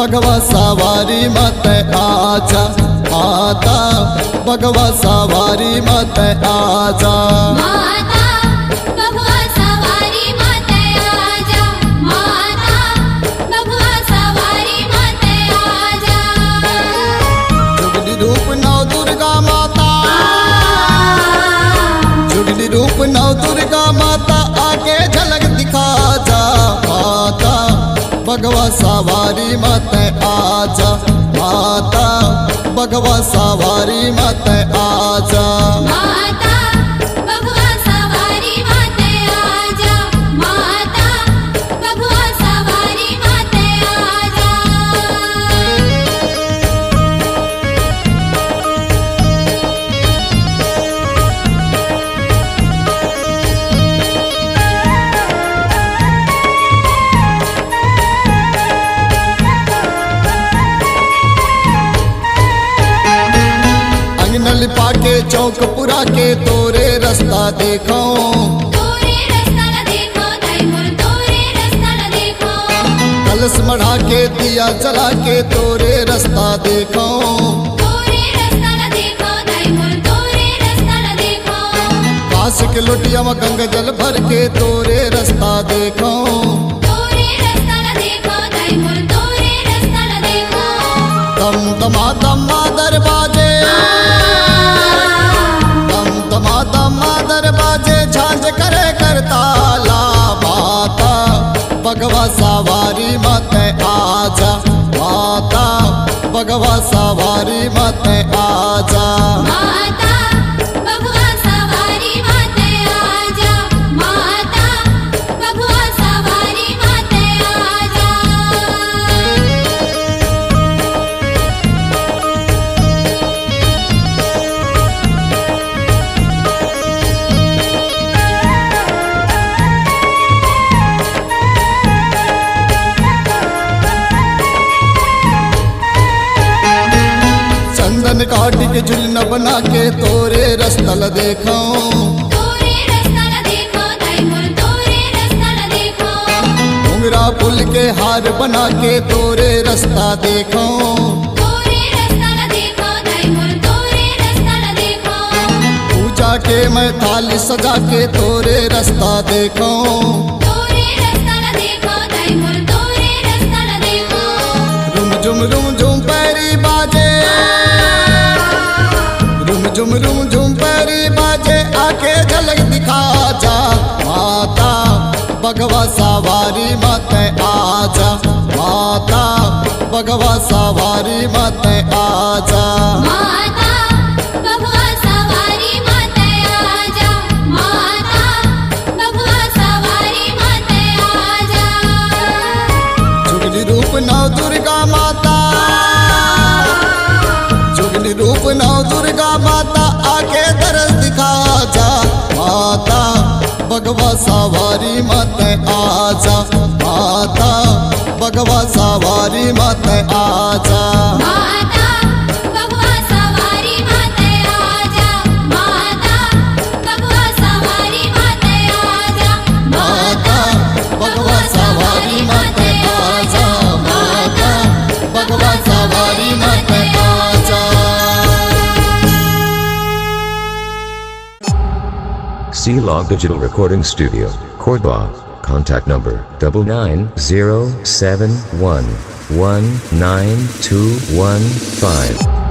भगवा सवारी मत आजा माता, भगवा सवारी मत आजा। माता भगवा सवारी मत आजा, माता भगवा सवारी मत आजा। जुगली रूप नौ दुर्गा माता, जुगली रूप नौ दुर्गा माता, आगे झलक दिखा जा माता, भगवा सवारी मत आजा माता, भगवा सवारी मत आजा। माता भगवा सवारी मत आजा, माता भगवा सवारी मत आजा। अंगनल पाके चौक पुरा के तोरे रास्ता देखो, तोरे रास्ता न देखो तैमूर, तोरे रास्ता न देखो। कलश मढ़ा के दिया जला के तोरे रास्ता देखो, तोरे रास्ता न देखो तैमूर, तोरे रास्ता न देखो। काश के लोटिया में गंगा जल भर के तोरे रास्ता देखो, तोरे रास्ता न देखो तैमूर, तोरे रास्ता न देखो। दम दमा दमा दरवाजे, दम दमा दमा दरवाजे, झांझ करे करताला माता, भगवा सवारी मत आजा माता, भगवा सवारी मत आजा। माता भगवा सवारी मत आजा, माता भगवा सवारी मत आजा। चंदन काटी के झुलना बना के तोरे रस्तल देखो, तोरे रास्ता न देखो तैमूर, तोरे रास्ता न देखो। घुंगरा फूल के हार बना के तोरे रास्ता देखो, तोरे रास्ता न देखो तैमूर, तोरे रास्ता न देखो। पूजा के मैं थाली सजा के तोरे रास्ता देखो, तोरे रास्ता न देखो तैमूर, तोरे रास्ता न देखो। रुम झुम पैरी बाजे, रुम झुम पैरी बाजे, आके झलक दिखा जा माता, भगवा सवारी मत आजा माता, भगवा सवारी मत आजा। माता भगवा सवारी मत आजा, माता भगवा सवारी मत आजा। जुगली रूप नौ दुर्गा माता, जुगली रूप नौ दुर्गा माता, आके दरस दिखा जा माता, भगवा सवारी मत आजा माता, भगवा सवारी मत आजा। माता भगवा सवारी मत आजा, माता भगवा सवारी मत आजा। माता भगवा सवारी मत आजा, माता भगवा सवारी मत आजा। C-Log Digital Recording Studio, Cordoba. Contact number 99071192115.